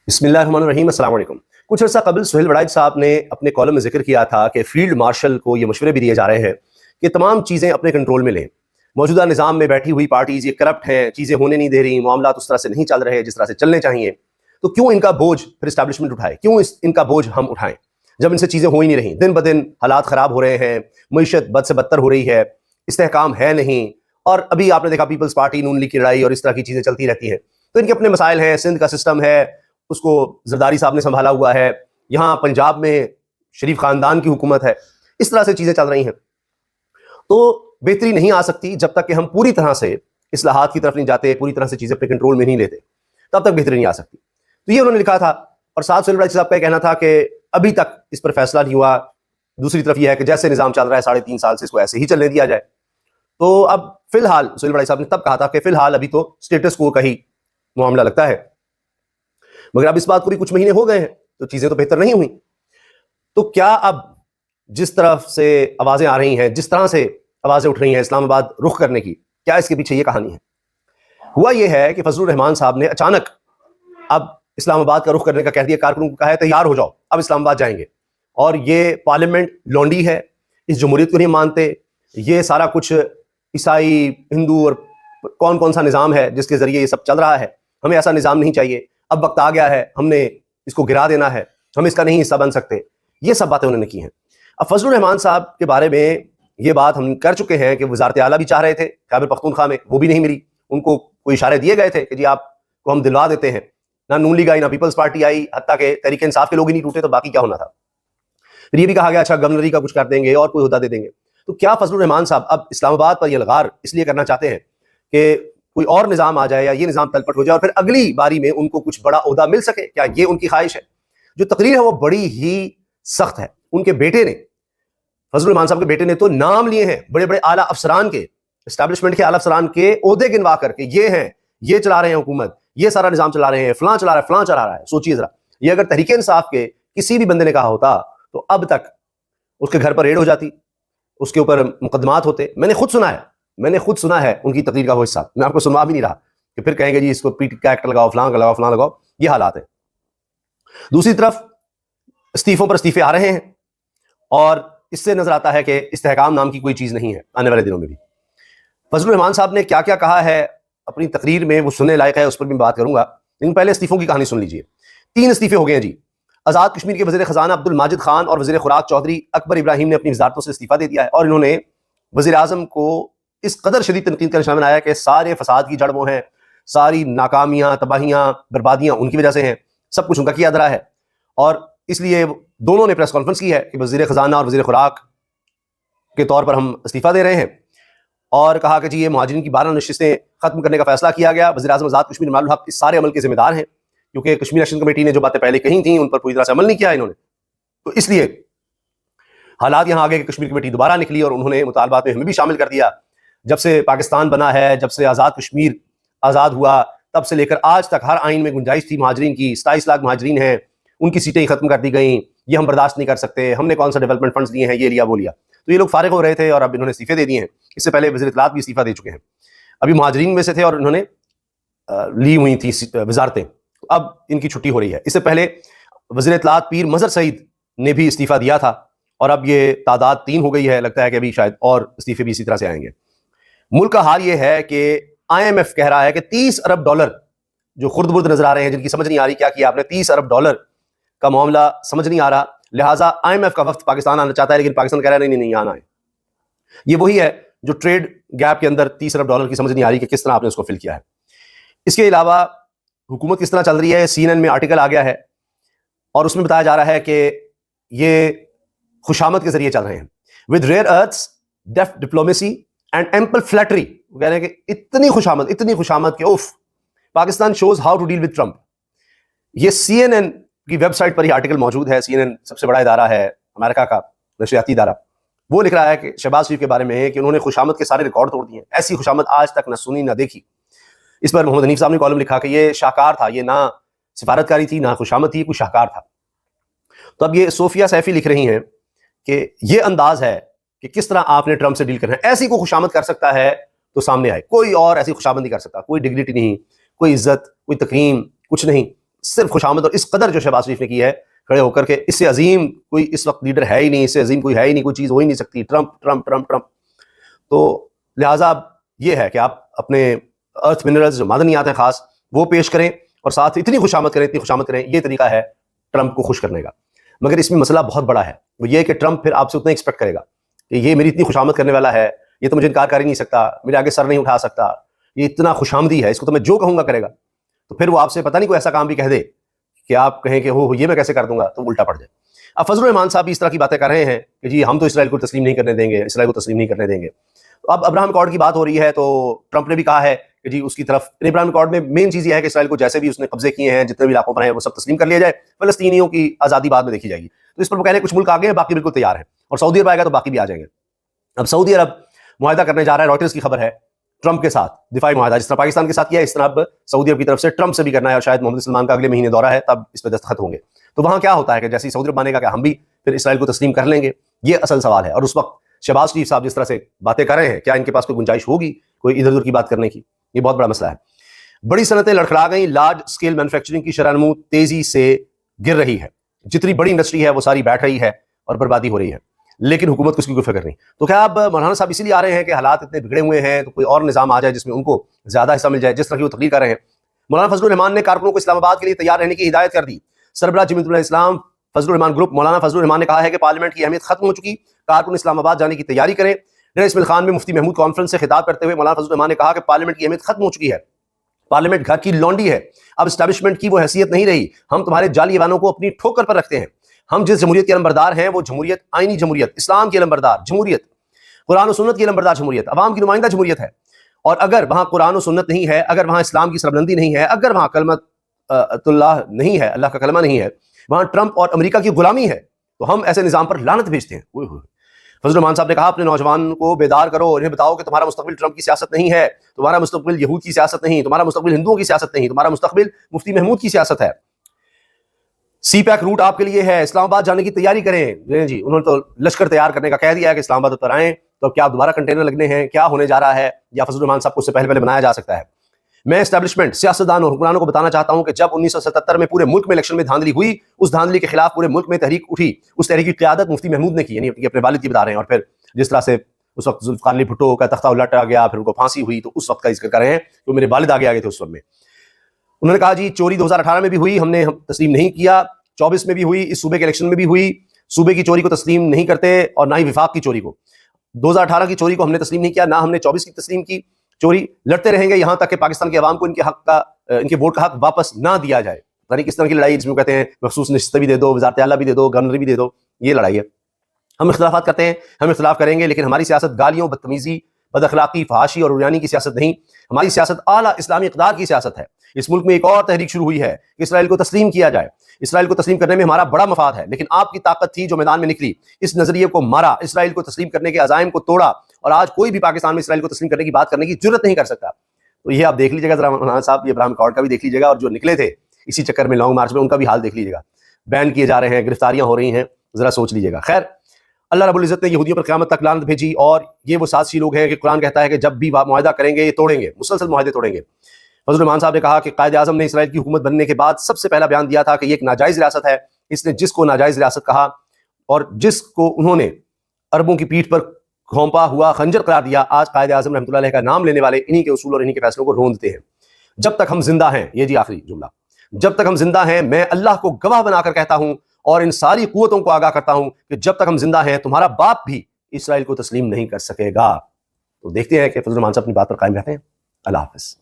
بسم اللہ الرحمن الرحیم، السلام علیکم۔ کچھ عرصہ قبل سہیل وڑائچ صاحب نے اپنے کالم میں ذکر کیا تھا کہ فیلڈ مارشل کو یہ مشورے بھی دیے جا رہے ہیں کہ تمام چیزیں اپنے کنٹرول میں لیں، موجودہ نظام میں بیٹھی ہوئی پارٹیز یہ کرپٹ ہیں، چیزیں ہونے نہیں دے رہی، معاملات اس طرح سے نہیں چل رہے جس طرح سے چلنے چاہیے، تو کیوں ان کا بوجھ پھر اسٹیبلشمنٹ اٹھائے، کیوں ان کا بوجھ ہم اٹھائیں جب ان سے چیزیں ہو ہی نہیں رہی، دن بدن حالات خراب ہو رہے ہیں، معیشت بد سے بدتر ہو رہی ہے، استحکام ہے نہیں، اور ابھی آپ نے دیکھا پیپلز پارٹی نون لیگ کی لڑائی اور اس طرح کی چیزیں چلتی رہتی ہیں، تو ان کے اپنے مسائل ہیں، سندھ کا سسٹم ہے اس کو زرداری صاحب نے سنبھالا ہوا ہے، یہاں پنجاب میں شریف خاندان کی حکومت ہے، اس طرح سے چیزیں چل رہی ہیں، تو بہتری نہیں آ سکتی جب تک کہ ہم پوری طرح سے اصلاحات کی طرف نہیں جاتے، پوری طرح سے چیزیں اپنے کنٹرول میں نہیں لیتے، تب تک بہتری نہیں آ سکتی۔ تو یہ انہوں نے لکھا تھا، اور ساتھ سہیل وڑائچ صاحب کا کہنا تھا کہ ابھی تک اس پر فیصلہ نہیں ہوا، دوسری طرف یہ ہے کہ جیسے نظام چل رہا ہے 3.5 سال سے اس کو ایسے ہی چلنے دیا جائے۔ تو اب فی الحال سہیل وڑائچ صاحب نے تب کہا تھا کہ فی الحال ابھی تو اسٹیٹس کو کا ہی معاملہ لگتا ہے، مگر اب اس بات کو بھی کچھ مہینے ہو گئے ہیں تو چیزیں تو بہتر نہیں ہوئی، تو کیا اب جس طرف سے آوازیں آ رہی ہیں، جس طرح سے آوازیں اٹھ رہی ہیں اسلام آباد رخ کرنے کی، کیا اس کے پیچھے یہ کہانی ہے؟ ہوا یہ ہے کہ فضل الرحمان صاحب نے اچانک اب اسلام آباد کا رخ کرنے کا کہہ دیا، کارکنوں کو کہا ہے تیار ہو جاؤ، اب اسلام آباد جائیں گے، اور یہ پارلیمنٹ لونڈی ہے، اس جمہوریت کو نہیں مانتے، یہ سارا کچھ عیسائی ہندو اور کون سا نظام ہے جس کے ذریعے یہ سب چل رہا ہے، ہمیں ایسا نظام نہیں چاہیے، اب وقت آ گیا ہے، ہم نے اس کو گرا دینا ہے، ہم اس کا نہیں حصہ بن سکتے، یہ سب باتیں انہوں نے کی ہیں۔ اب فضل الرحمان صاحب کے بارے میں یہ بات ہم کر چکے ہیں کہ وزارت اعلیٰ بھی چاہ رہے تھے خیبر پختونخوا میں، وہ بھی نہیں ملی، ان کو کوئی اشارے دیے گئے تھے کہ جی آپ کو ہم دلوا دیتے ہیں، نہ نون لیگ آئی، نہ پیپلز پارٹی آئی، حتیٰ کہ تحریک انصاف کے لوگ ہی نہیں ٹوٹے، تو باقی کیا ہونا تھا۔ پھر یہ بھی کہا گیا اچھا گورنری کا کچھ کر دیں گے اور کوئی عہدہ دے دیں گے۔ تو کیا فضل الرحمان صاحب اب اسلام آباد پر یہ الغار اس لیے کرنا چاہتے ہیں کہ کوئی اور نظام آ جائے یا یہ نظام تلپٹ ہو جائے اور پھر اگلی باری میں ان کو کچھ بڑا عہدہ مل سکے؟ کیا یہ ان کی خواہش ہے؟ جو تقریر ہے وہ بڑی ہی سخت ہے۔ ان کے بیٹے نے، فضل الرحمان صاحب کے بیٹے نے تو نام لیے ہیں بڑے بڑے اعلیٰ افسران کے، اسٹیبلشمنٹ کے اعلیٰ افسران کے عہدے گنوا کر کے، یہ ہیں، یہ چلا رہے ہیں حکومت، یہ سارا نظام چلا رہے ہیں، فلاں چلا رہا ہے، فلاں چلا رہا ہے۔ سوچیے ذرا، یہ اگر تحریک انصاف کے کسی بھی بندے نے کہا ہوتا تو اب تک اس کے گھر پر ریڈ ہو جاتی، اس کے اوپر مقدمات ہوتے۔ میں نے خود سنا ہے ان کی تقریر کا وہ حصہ، میں آپ کو سنوا بھی نہیں رہا کہ پھر کہیں گے جی اس کو پی ٹی کا ایکٹ لگاؤ، فلاں لگاؤ، فلاں لگاؤ، یہ حالات ہیں۔ دوسری طرف استعفوں پر استعفے آ رہے ہیں، اور اس سے نظر آتا ہے کہ استحکام نام کی کوئی چیز نہیں ہے آنے والے دنوں میں بھی۔ فضل الرحمان صاحب نے کیا کیا کہا ہے اپنی تقریر میں، وہ سننے لائق ہے، اس پر بھی بات کروں گا، لیکن پہلے استعفوں کی کہانی سن لیجئے۔ 3 استعفے ہو گئے ہیں جی۔ آزاد کشمیر کے وزیر خزانہ عبد الماجد خان اور وزیر خوراک چودھری اکبر ابراہیم نے اپنی وزارتوں سے استعفیٰ دے دیا ہے، اور انہوں نے وزیر اعظم کو اس قدر شدید تنقید کا نشانہ بنایا کہ سارے فساد کی جڑ وہ ہیں، ساری ناکامیاں، تباہیاں، بربادیاں ان کی وجہ سے ہیں، سب کچھ ان کا کیا دھرا ہے، اور اس لیے دونوں نے پریس کانفرنس کی ہے کہ وزیر خزانہ اور وزیر خوراک کے طور پر ہم استعفیٰ دے رہے ہیں، اور کہا کہ جی یہ مہاجرین کی 12 نشستیں ختم کرنے کا فیصلہ کیا گیا، وزیر اعظم آزاد کشمیر امان الحق اس سارے عمل کے ذمہ دار ہیں، کیونکہ کشمیر ایکشن کمیٹی نے جو باتیں پہلے کہی تھیں ان پر پوری طرح سے عمل نہیں کیا انہوں نے، تو اس لیے حالات یہاں آگے کہ کشمیر کمیٹی دوبارہ نکلی اور انہوں نے مطالبات میں ہمیں بھی شامل کر دیا۔ جب سے پاکستان بنا ہے، جب سے آزاد کشمیر آزاد ہوا، تب سے لے کر آج تک ہر آئین میں گنجائش تھی مہاجرین کی، 27 لاکھ مہاجرین ہیں، ان کی سیٹیں ختم کر دی گئیں، یہ ہم برداشت نہیں کر سکتے، ہم نے کون سا ڈیولپمنٹ فنڈز دیے ہیں، یہ لیا وہ لیا، تو یہ لوگ فارغ ہو رہے تھے اور اب انہوں نے استعفے دے دیے ہیں۔ اس سے پہلے وزیر اطلاعات بھی استعفیٰ دے چکے ہیں، ابھی مہاجرین میں سے تھے اور انہوں نے لی ہوئی تھی وزارتیں، اب ان کی چھٹی ہو رہی ہے۔ اس سے پہلے وزیر اطلاعات پیر مظہر سعید نے بھی استعفیٰ دیا تھا، اور اب یہ تعداد 3 ہو گئی ہے، لگتا ہے کہ ابھی شاید اور استعفے بھی اسی طرح سے آئیں گے۔ ملک کا حال یہ ہے کہ IMF کہہ رہا ہے کہ $30 ارب جو خرد برد نظر آ رہے ہیں، جن کی سمجھ نہیں آ رہی کیا کیا آپ نے، $30 ارب کا معاملہ سمجھ نہیں آ رہا، لہٰذا IMF کا وفد پاکستان آنا چاہتا ہے، لیکن پاکستان کہہ رہا ہے نہیں آنا ہے۔ یہ وہی ہے جو ٹریڈ گیپ کے اندر $30 ارب کی سمجھ نہیں آ رہی کہ کس طرح آپ نے اس کو فل کیا ہے۔ اس کے علاوہ حکومت کس طرح چل رہی ہے، CNN میں آرٹیکل آ گیا ہے اور اس میں بتایا جا رہا ہے کہ یہ خوشامد کے ذریعے چل رہے ہیں، with rare earths, deft diplomacy and ample flattery، وہ کہہ رہے ہیں کہ اتنی خوشامد کہ اوف، Pakistan shows how to deal with Trump۔ یہ CNN کی ویب سائٹ پر یہ آرٹیکل موجود ہے، CNN سب سے بڑا ادارہ ہے امریکہ کا نشریاتی ادارہ، وہ لکھ رہا ہے کہ شہباز شریف کے بارے میں کہ انہوں نے خوشامد کے سارے ریکارڈ توڑ دیے، ایسی خوشامد آج تک نہ سنی نہ دیکھی۔ اس پر محمد حنیف صاحب نے کالم لکھا کہ یہ شاہکار تھا، یہ نہ سفارتکاری تھی نہ خوشامد تھی، کوئی شاہکار تھا۔ تو اب یہ صوفیہ سیفی لکھ رہی ہیں کہ یہ انداز ہے کہ کس طرح آپ نے ٹرمپ سے ڈیل کرنا ہے، ایسی کو خوشامد کر سکتا ہے تو سامنے آئے، کوئی اور ایسی خوشامد نہیں کر سکتا، کوئی ڈگنیٹی نہیں، کوئی عزت، کوئی تکریم، کچھ نہیں، صرف خوشامد اور اس قدر جو شہباز شریف نے کی ہے کھڑے ہو کر کے، اس سے عظیم کوئی اس وقت لیڈر ہے ہی نہیں، اس سے عظیم کوئی ہے ہی نہیں، کوئی چیز ہو ہی نہیں سکتی، ٹرمپ ٹرمپ ٹرمپ ٹرمپ۔ تو لہٰذا یہ ہے کہ آپ اپنے ارتھ منرلز جو معدنیات ہیں خاص وہ پیش کریں اور ساتھ اتنی خوشامد کریں، اتنی خوشامد کریں، یہ طریقہ ہے ٹرمپ کو خوش کرنے کا۔ مگر اس میں مسئلہ بہت بڑا ہے، وہ یہ کہ ٹرمپ پھر آپ سے اتنا ایکسپیکٹ کرے گا کہ یہ میری اتنی خوشامد کرنے والا ہے، یہ تو مجھے انکار کر ہی نہیں سکتا، میرے آگے سر نہیں اٹھا سکتا، یہ اتنا خوشامدی ہے، اس کو تو میں جو کہوں گا کرے گا۔ تو پھر وہ آپ سے پتہ نہیں کوئی ایسا کام بھی کہہ دے کہ آپ کہیں کہ ہو یہ میں کیسے کر دوں گا، تو الٹا پڑ جائے۔ اب فضل الرحمان صاحب بھی اس طرح کی باتیں کر رہے ہیں کہ جی ہم تو اسرائیل کو تسلیم نہیں کرنے دیں گے، اسرائیل کو تسلیم نہیں کرنے دیں گے۔ تو اب ابراہم اکارڈ کی بات ہو رہی ہے تو ٹرمپ نے بھی کہا ہے کہ جی اس کی طرف ابراہم اکارڈ میں مین چیز یہ ہے کہ اسرائیل کو جیسے بھی اس نے قبضے کیے ہیں، جتنے بھی علاقوں پر ہیں، وہ سب تسلیم کر لیا جائے، فلسطینیوں کی آزادی بعد میں دیکھی جائے گی۔ تو اس پر وہ کہہ رہے ہیں کچھ ملک آگے ہیں، باقی بالکل تیار ہیں، اور سعودی عرب آئے گا تو باقی بھی آ جائیں گے۔ اب سعودی عرب معاہدہ کرنے جا رہا ہے، رائٹرز کی خبر ہے، ٹرمپ کے ساتھ دفاعی معاہدہ، جس طرح پاکستان کے ساتھ کیا ہے اس طرح اب سعودی عرب کی طرف سے ٹرمپ سے بھی کرنا ہے، اور شاید محمد سلمان کا اگلے مہینے دورہ ہے، تب اس پہ دستخط ہوں گے۔ تو وہاں کیا ہوتا ہے کہ جیسے سعودی عرب مانے گا کہ ہم بھی پھر اسرائیل کو تسلیم کر لیں گے، یہ اصل سوال ہے۔ اور اس وقت شہباز شریف صاحب جس طرح سے باتیں کر رہے ہیں، کیا ان کے پاس کوئی گنجائش ہوگی کوئی ادھر ادھر کی بات کرنے کی؟ یہ بہت بڑا مسئلہ ہے۔ بڑی صنعتیں لڑکھڑا گئیں، لارج اسکیل مینوفیکچرنگ کی شرح نمو تیزی سے گر رہی ہے، جتنی بڑی انڈسٹری ہے وہ ساری بیٹھ رہی ہے اور بربادی ہو رہی ہے، لیکن حکومت کو اس کی کوئی فکر نہیں۔ تو کیا اب مولانا صاحب اسی لیے آ رہے ہیں کہ حالات اتنے بگڑے ہوئے ہیں تو کوئی اور نظام آ جائے جس میں ان کو زیادہ حصہ مل جائے، جس طرح کی وہ تقریر کر رہے ہیں؟ مولانا فضل الرحمان نے کارکنوں کو اسلام آباد کے لیے تیار رہنے کی ہدایت کر دی۔ سربراہ جمعیت الاسلام فضل الرحمان گروپ مولانا فضل الرحمان نے کہا ہے کہ پارلیمنٹ کی اہمیت ختم ہو چکی، کارکن اسلام آباد جانے کی تیاری کریں۔ ڈیرہ اسماعیل خان میں مفتی محمود کانفرنس سے خطاب کرتے ہوئے مولانا فضل الرحمان نے کہا کہ پارلیمنٹ کی اہمیت ختم ہو چکی ہے، پارلیمنٹ گھر کی لونڈی ہے، اب اسٹیبلشمنٹ کی وہ حیثیت نہیں رہی، ہم تمہارے جعلی ایوانوں کو اپنی ٹھوکر پر رکھتے ہیں، ہم جس جمہوریت کے علمبردار ہیں وہ جمہوریت، آئینی جمہوریت، اسلام کی علمبردار جمہوریت، قرآن و سنت کی علمبردار جمہوریت، عوام کی نمائندہ جمہوریت ہے۔ اور اگر وہاں قرآن و سنت نہیں ہے، اگر وہاں اسلام کی سربلندی نہیں ہے، اگر وہاں کلمت اللہ نہیں ہے، اللہ کا کلمہ نہیں ہے، وہاں ٹرمپ اور امریکہ کی غلامی ہے، تو ہم ایسے نظام پر لعنت بھیجتے ہیں۔ فضل الرحمان صاحب نے کہا اپنے نوجوان کو بیدار کرو، انہیں بتاؤ کہ تمہارا مستقبل ٹرمپ کی سیاست نہیں ہے، تمہارا مستقبل یہود کی سیاست نہیں، تمہارا مستقبل ہندوؤں کی سیاست نہیں، تمہارا مستقبل مفتی محمود کی سیاست ہے۔ سی پیک روٹ آپ کے لیے ہے، اسلام آباد جانے کی تیاری کریں۔ جی انہوں نے تو لشکر تیار کرنے کا کہہ دیا ہے کہ اسلام آباد پر آئیں، تو کیا دوبارہ کنٹینر لگنے ہیں، کیا ہونے جا رہا ہے، یا فضل الرحمان صاحب کو اس سے پہلے بنایا جا سکتا ہے؟ میں اسٹیبلشمنٹ، سیاستدان اور حکمرانوں کو بتانا چاہتا ہوں کہ جب 1977 میں پورے ملک میں الیکشن میں دھاندلی ہوئی، اس دھاندلی کے خلاف پورے ملک میں تحریک اٹھی، اس تحریک کی قیادت مفتی محمود نے کی، یعنی اپنے والد کی بتا رہے ہیں۔ اور پھر جس طرح سے اس وقت ذوالفقار علی بھٹو کا تختہ الٹا گیا، پھر ان کو پھانسی ہوئی، تو اس وقت کا ذکر کر رہے ہیں کہ میرے والد آگے آگے تھے اس وقت میں۔ انہوں نے کہا جی چوری 2018 میں بھی ہوئی، ہم نے تسلیم نہیں کیا، 24 میں بھی ہوئی، اس صوبے کے الیکشن میں بھی ہوئی، صوبے کی چوری کو تسلیم نہیں کرتے اور نہ ہی وفاق کی چوری کو۔ 2018 کی چوری کو ہم نے تسلیم نہیں کیا، نہ ہم نے 24 کی تسلیم کی۔ چوری لڑتے رہیں گے یہاں تک کہ پاکستان کے عوام کو ان کے حق کا، ان کے ووٹ کا حق واپس نہ دیا جائے۔ یعنی کس طرح کی لڑائی جس میں کہتے ہیں مخصوص نشستیں بھی دے دو، وزارت اعلیٰ بھی دے دو، گورنر بھی دے دو، یہ لڑائی ہے۔ ہم اختلافات کرتے ہیں، ہم اختلاف کریں گے، لیکن ہماری سیاست گالیوں، بدتمیزی، بد اخلاقی، فحاشی اور عریانی کی سیاست نہیں، ہماری سیاست اعلیٰ اسلامی اقدار کی سیاست ہے۔ اس ملک میں ایک اور تحریک شروع ہوئی ہے کہ اسرائیل کو تسلیم کیا جائے، اسرائیل کو تسلیم کرنے میں ہمارا بڑا مفاد ہے، لیکن آپ کی طاقت تھی جو میدان میں نکلی، اس نظریے کو مارا، اسرائیل کو تسلیم کرنے کے عزائم کو توڑا، اور آج کوئی بھی پاکستان میں اسرائیل کو تسلیم کرنے کی بات کرنے کی جرت نہیں کر سکتا۔ تو یہ آپ دیکھ لیجیے گا ذرا مولانا صاحب، یہ ابراہم اکارڈ کا بھی دیکھ لیجیے گا، اور جو نکلے تھے اسی چکر میں لانگ مارچ میں ان کا بھی حال دیکھ لیجیے گا، بین کیے جا رہے ہیں، گرفتاریاں ہو رہی ہیں، ذرا سوچ لیجیے گا۔ خیر، اللہ رب العزت نے یہودیوں پر قیامت تک لعنت بھیجی، اور یہ وہ سازشی لوگ ہیں کہ قرآن کہتا ہے کہ جب بھی معاہدہ کریں گے یہ توڑیں گے، مسلسل معاہدے توڑیں گے۔ فضل الرحمان صاحب نے کہا کہ قائد اعظم نے اسرائیل کی حکومت بننے کے بعد سب سے پہلا بیان دیا تھا کہ یہ ایک ناجائز ریاست ہے، اس نے جس کو ناجائز ریاست کہا اور جس کو انہوں نے عربوں کی پیٹھ پر گھونپا ہوا خنجر قرار دیا، آج قائد اعظم رحمۃ اللہ علیہ کا نام لینے والے انہی کے اصول اور انہی کے فیصلوں کو روندتے ہیں۔ جب تک ہم زندہ ہیں، یہ جی آخری جملہ، جب تک ہم زندہ ہیں میں اللہ کو گواہ بنا کر کہتا ہوں اور ان ساری قوتوں کو آگاہ کرتا ہوں کہ جب تک ہم زندہ ہیں تمہارا باپ بھی اسرائیل کو تسلیم نہیں کر سکے گا۔ تو دیکھتے ہیں کہ فضل الرحمان صاحب اپنی بات پر قائم رہتے ہیں۔ اللہ حافظ۔